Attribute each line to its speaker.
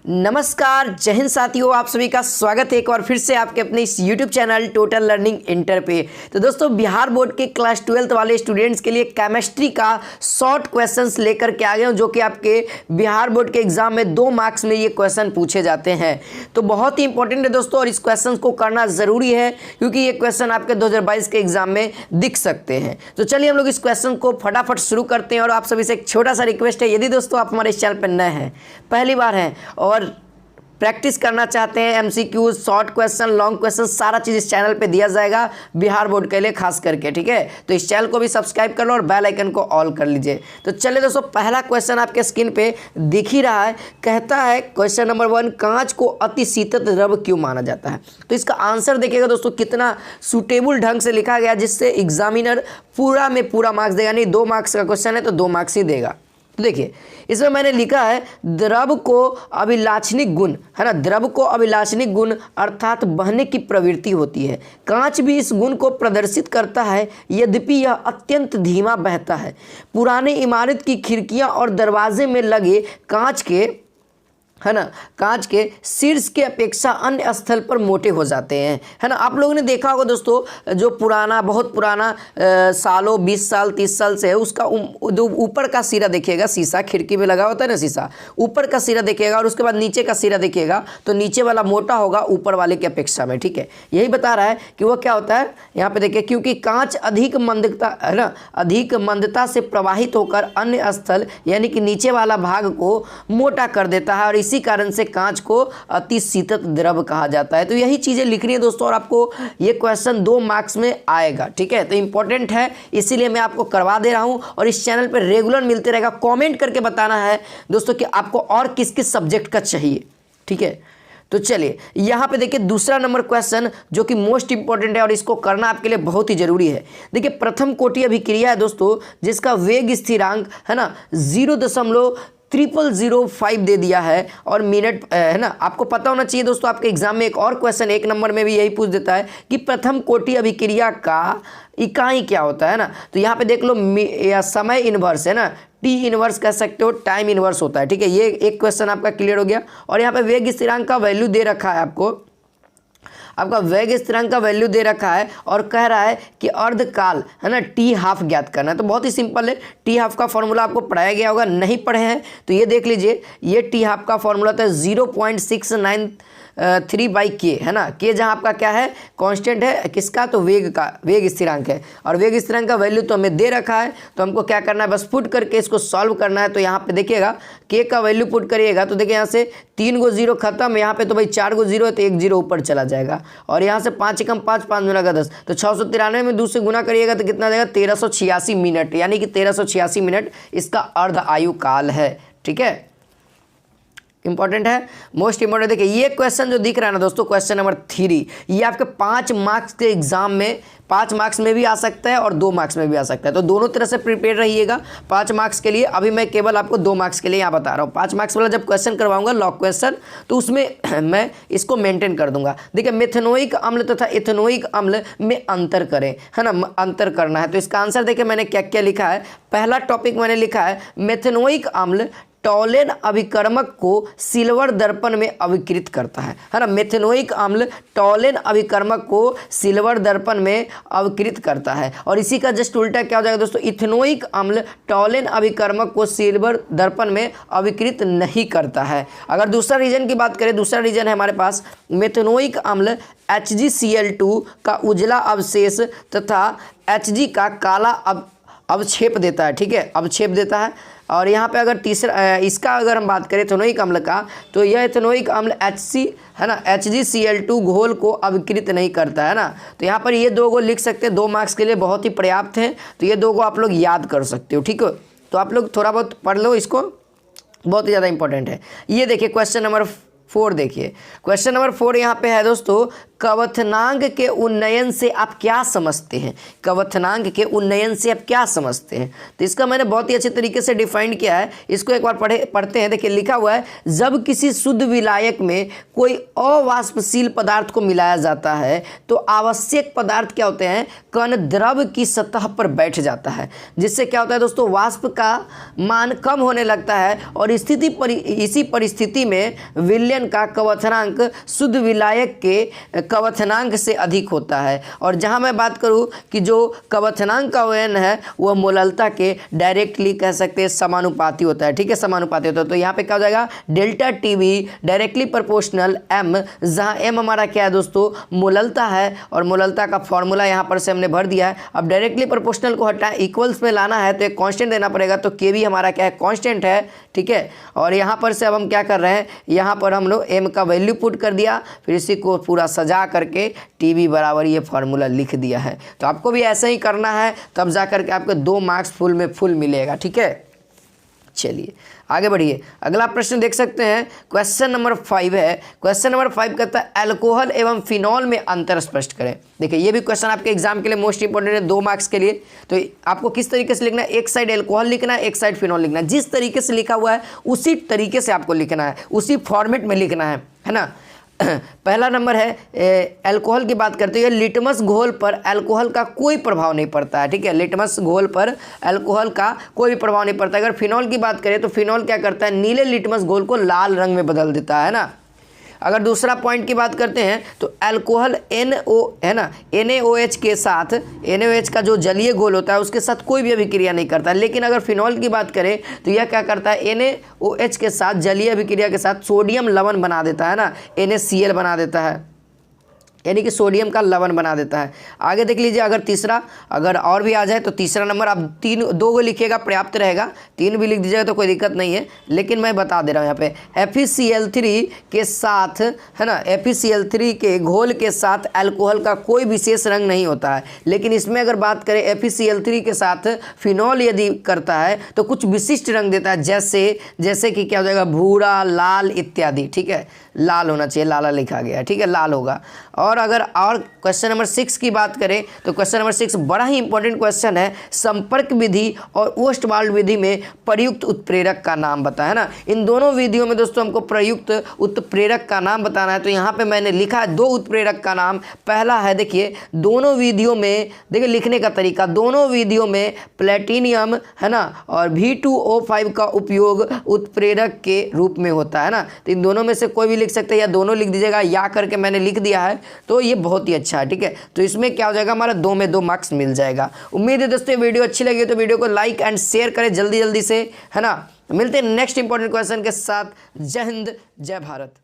Speaker 1: नमस्कार, जय हिंद साथियों। आप सभी का स्वागत है एक बार फिर से आपके अपने इस YouTube channel total learning inter पे। तो दोस्तों, बिहार बोर्ड के क्लास 12th वाले स्टूडेंट्स के लिए केमिस्ट्री का शॉर्ट क्वेश्चंस लेकर के आ गए हूं, जो कि आपके बिहार बोर्ड के एग्जाम में 2 मार्क्स में ये क्वेश्चन पूछे जाते हैं। तो बहुत ही इंपॉर्टेंट है दोस्तों, और इस क्वेश्चन को करना ज़रूरी है क्योंकि ये क्वेश्चन आपके 2022 के एग्जाम में दिख सकते हैं। तो चलिए हम लोग इस क्वेश्चन को फटाफट शुरू करते हैं। और आप सभी से एक छोटा सा रिक्वेस्ट है, यदि दोस्तों आप हमारे इस चैनल पर नए हैं, पहली बार हैं और प्रैक्टिस करना चाहते हैं, MCQs, short question, long question, सारा चीज़ इस चैनल पे दिया जाएगा बिहार बोर्ड के लिए खास करके। ठीक है, तो इस चैनल को भी सब्सक्राइब कर लो और बेल आइकन को ऑल कर लीजिए। तो चलिए दोस्तों, पहला क्वेश्चन आपके स्क्रीन पे दिख ही रहा है। कहता है क्वेश्चन नंबर 1, कांच को अति शीतल द्रव क्यों माना जाता है। तो इसका आंसर देखिएगा दोस्तों, कितना सुटेबल ढंग से लिखा गया, जिससे एग्जामिनर पूरा में पूरा मार्क्स देगा। नहीं, 2 मार्क्स का क्वेश्चन है तो 2 मार्क्स ही देगा। तो देखिए, इसमें मैंने लिखा है द्रव को अभिलाक्षणिक गुण, है ना, द्रव को अभिलाक्षणिक गुण अर्थात बहने की प्रवृत्ति होती है। कांच भी इस गुण को प्रदर्शित करता है, यद्यपि यह अत्यंत धीमा बहता है। पुराने इमारत की खिड़कियां और दरवाजे में लगे कांच के, है ना, कांच के शीर्ष के अपेक्षा अन्य स्थल पर मोटे हो जाते हैं, है ना। आप लोगों ने देखा होगा दोस्तों, जो पुराना, बहुत पुराना सालों 20 साल 30 साल से है, उसका जो ऊपर का सिरा देखिएगा, शीशा खिड़की में लगा होता है ना शीशा, ऊपर का सिरा देखिएगा और उसके बाद नीचे का सिरा देखिएगा, तो नीचे वाला मोटा होगा ऊपर वाले की अपेक्षा में। ठीक है, यही बता रहा है कि वो क्या होता है। यहाँ पे देखिए, क्योंकि कांच अधिक मंदता, है ना, अधिक मंदता से प्रवाहित होकर अन्य स्थल यानी कि नीचे वाला भाग को मोटा कर देता है, और इसी कारण से कांच को अति शीतल द्रव कहा जाता है। तो यही चीजें लिखनी है दोस्तों, और आपको ये क्वेश्चन 2 मार्क्स में आएगा। ठीक है, तो इंपॉर्टेंट है, इसीलिए मैं आपको करवा दे रहा हूं, और इस चैनल पर रेगुलर मिलते रहेगा। कमेंट करके बताना है दोस्तों कि आपको और किस किस सब्जेक्ट का चाहिए। ठीक है, तो चलिए यहाँ पे देखिए दूसरा नंबर क्वेश्चन, जो कि मोस्ट इंपॉर्टेंट है और इसको करना आपके लिए बहुत ही जरूरी है। देखिए, प्रथम कोटि अभिक्रिया है दोस्तों, जिसका वेग स्थिरांक, है ना, 0.0005 दे दिया है और मिनट, है ना। आपको पता होना चाहिए दोस्तों, आपके एग्जाम में एक और क्वेश्चन 1 नंबर में भी यही पूछ देता है कि प्रथम कोटि अभिक्रिया का इकाई क्या होता है ना। तो यहाँ पे देख लो, या समय इनवर्स, है ना, टी इनवर्स कह सकते हो, टाइम इनवर्स होता है। ठीक है, ये एक क्वेश्चन आपका क्लियर हो गया। और यहाँ पे वेग स्थिरांक का वैल्यू दे रखा है, आपका वेग स्थिरांक का वैल्यू दे रखा है, और कह रहा है कि अर्धकाल, है ना, टी हाफ ज्ञात करना है। तो बहुत ही सिंपल है, टी हाफ का फॉर्मूला आपको पढ़ाया गया होगा, नहीं पढ़े हैं तो ये देख लीजिए। ये टी हाफ का फॉर्मूला था 0.693/k, है ना। के जहाँ आपका क्या है, कांस्टेंट है, किसका, तो वेग का, वेग स्थिरांक है। और वेग स्थिरांक का वैल्यू तो हमें दे रखा है, तो हमको क्या करना है, बस पुट करके इसको सॉल्व करना है। तो यहाँ पे देखिएगा, के का वैल्यू पुट करिएगा तो देखिए यहाँ से 3 गो 0 खत्म, यहाँ पे तो भाई 4 गो 0 है, तो 1 0 ऊपर चला जाएगा। और यहाँ से 5 एकम 5, 5 गुना का 10, तो 693 में 2 से गुना करिएगा तो कितना देगा, 1386 मिनट, यानी कि 1386 मिनट इसका अर्ध आयु काल है। ठीक है, इंपॉर्टेंट है, मोस्ट इंपॉर्टेंट। देखिए, ये क्वेश्चन जो दिख रहा है ना दोस्तों, क्वेश्चन नंबर 3, ये आपके 5 मार्क्स के एग्जाम में, 5 मार्क्स में भी आ सकता है और 2 मार्क्स में भी आ सकता है। तो दोनों तरह से प्रिपेयर रहिएगा 5 मार्क्स के लिए। अभी मैं केवल आपको 2 मार्क्स के लिए यहाँ बता रहा हूँ। 5 मार्क्स वाला जब क्वेश्चन करवाऊंगा लॉग क्वेश्चन, तो उसमें मैं इसको मेंटेन कर दूंगा। देखिए, मेथनोइक अम्ल तथा इथेनोइक अम्ल में अंतर करें, है ना, अंतर करना है। तो इसका आंसर देखिए मैंने क्या क्या लिखा है। पहला टॉपिक मैंने लिखा है, मेथनोइक अम्ल टॉलेन अभिकर्मक को सिल्वर दर्पण में अभिकृत करता है ना। मेथनोइक अम्ल टॉलेन अभिकर्मक को सिल्वर दर्पण में अभिकृत करता है। और इसी का जस्ट उल्टा क्या हो जाएगा दोस्तों, इथेनोइक अम्ल टॉलेन अभिकर्मक को सिल्वर दर्पण में अभिकृत नहीं करता है। अगर दूसरा रीजन की बात करें, दूसरा रीजन है हमारे पास, मेथनोइक अम्ल HgCl2 का उजला अवशेष तथा Hg का काला अवक्षेप देता है। ठीक है, अवक्षेप देता है। और यहाँ पे अगर तीसरा, इसका अगर हम बात करें इथेनोइक अम्ल का, तो यह इथेनोइक अम्ल HC, है ना, HgCl2 घोल को अभिकृत नहीं करता है ना। तो यहाँ पर ये 2 गो लिख सकते हैं, 2 मार्क्स के लिए बहुत ही पर्याप्त है। तो ये 2 गो आप लोग याद कर सकते हो। ठीक है, तो आप लोग थोड़ा बहुत पढ़ लो इसको, बहुत ही ज़्यादा इंपॉर्टेंट है। ये देखिए क्वेश्चन नंबर 4, देखिए क्वेश्चन नंबर 4 यहाँ पे है दोस्तों, क्वथनांक के उन्नयन से आप क्या समझते हैं? क्वथनांक के उन्नयन से आप क्या समझते हैं? तो इसका मैंने बहुत ही अच्छे तरीके से डिफाइन किया है, इसको एक बार पढ़ते हैं। देखिए लिखा हुआ है, जब किसी शुद्ध विलायक में कोई अवाष्पशील पदार्थ को मिलाया जाता है तो आवश्यक पदार्थ क्या होते हैं? कण द्रव की सतह पर बैठ जाता है, जिससे क्या होता है दोस्तों? वाष्प का मान कम होने लगता है और इसी परिस्थिति में विलयन का क्वथनांक शुद्ध विलायक के क्वथनांक से अधिक होता है। और जहां मैं बात करूं कि जो क्वथनांक का वयन है वह मोललता के डायरेक्टली कह सकते हैं समानुपाती होता है। ठीक है, समानुपाती होता है। तो यहाँ पे क्या हो जाएगा? Delta TV directly proportional M, जहाँ एम हमारा क्या है दोस्तों? मोललता है, और मोललता का फॉर्मूला यहाँ पर से हमने भर दिया है। अब डायरेक्टली प्रोपोर्शनल को हटा इक्वल्स में लाना है तो एक कांस्टेंट देना पड़ेगा, तो के भी हमारा क्या है? कांस्टेंट है। ठीक है, और यहाँ पर से अब हम क्या कर रहे हैं? यहाँ पर हम लोग एम का वैल्यू पुट कर दिया, फिर इसी को पूरा सजा करके टीवी बराबर ये फार्मूला लिख दिया है। तो आपको भी ऐसा ही करना है, तब जा करके आपको 2 मार्क्स फुल में फुल मिलेगा। ठीक है, चलिए आगे बढ़िए। अगला प्रश्न देख सकते हैं, क्वेश्चन नंबर 5 है। क्वेश्चन नंबर 5 कहता है अल्कोहल एवं फिनॉल में अंतर स्पष्ट करें। देखिए ये भी क्वेश्चन आपके एग्जाम के लिए मोस्ट इंपॉर्टेंट है, 2 मार्क्स के लिए। तो आपको किस तरीके से लिखना है? एक साइड अल्कोहल लिखना है, एक साइड फिनॉल लिखना है। जिस तरीके से लिखा हुआ है उसी तरीके से आपको लिखना है, उसी फॉर्मेट में लिखना है ना। पहला नंबर है अल्कोहल की बात करते हैं, लिटमस घोल पर अल्कोहल का कोई प्रभाव नहीं पड़ता है। ठीक है, लिटमस घोल पर अल्कोहल का कोई भी प्रभाव नहीं पड़ता। अगर फिनॉल की बात करें तो फिनॉल क्या करता है? नीले लिटमस घोल को लाल रंग में बदल देता है ना। अगर दूसरा पॉइंट की बात करते हैं तो अल्कोहल NO है ना, NaOH के साथ, NaOH का जो जलीय घोल होता है उसके साथ कोई भी अभिक्रिया नहीं करता। लेकिन अगर फिनॉल की बात करें तो यह क्या करता है? NaOH के साथ जलीय अभिक्रिया के साथ सोडियम लवण बना देता है ना, NaCl बना देता है, यानी कि सोडियम का लवण बना देता है। आगे देख लीजिए, अगर तीसरा अगर और भी आ जाए तो तीसरा नंबर आप 2 को लिखिएगा, पर्याप्त रहेगा। 3 भी लिख दीजिएगा तो कोई दिक्कत नहीं है, लेकिन मैं बता दे रहा हूँ यहाँ पे FeCl3 के साथ है ना, FeCl3 के घोल के साथ अल्कोहल का कोई विशेष रंग नहीं होता है। लेकिन इसमें अगर बात करें FeCl3 के साथ फिनॉल यदि करता है तो कुछ विशिष्ट रंग देता है, जैसे कि क्या हो जाएगा? भूरा, लाल इत्यादि। ठीक है, लाल होना चाहिए, लाला लिखा गया है। ठीक है, लाल होगा। और अगर क्वेश्चन नंबर 6 की बात करें तो क्वेश्चन नंबर 6 बड़ा ही इंपॉर्टेंट क्वेश्चन है, संपर्क विधि और ओस्टवाल्ड विधि में प्रयुक्त उत्प्रेरक का नाम बता, है ना। इन दोनों विधियों में दोस्तों हमको प्रयुक्त उत्प्रेरक का नाम बताना है। तो यहाँ पे मैंने लिखा है 2 उत्प्रेरक का नाम। पहला है, देखिए दोनों विधियों में, देखिए लिखने का तरीका, दोनों विधियों में प्लेटिनियम है ना और V2O5 का उपयोग उत्प्रेरक के रूप में होता है ना। तो इन दोनों में से कोई भी लिख सकते हैं, या दोनों लिख दीजिएगा, या करके मैंने लिख दिया है, तो ये बहुत ही अच्छा है। ठीक है, तो इसमें क्या हो जाएगा? हमारा 2 में 2 मार्क्स मिल जाएगा। उम्मीद है दोस्तों वीडियो अच्छी लगी तो वीडियो को लाइक एंड शेयर करें जल्दी से, है ना। मिलते हैं नेक्स्ट इंपॉर्टेंट क्वेश्चन के साथ। जय हिंद, जय भारत।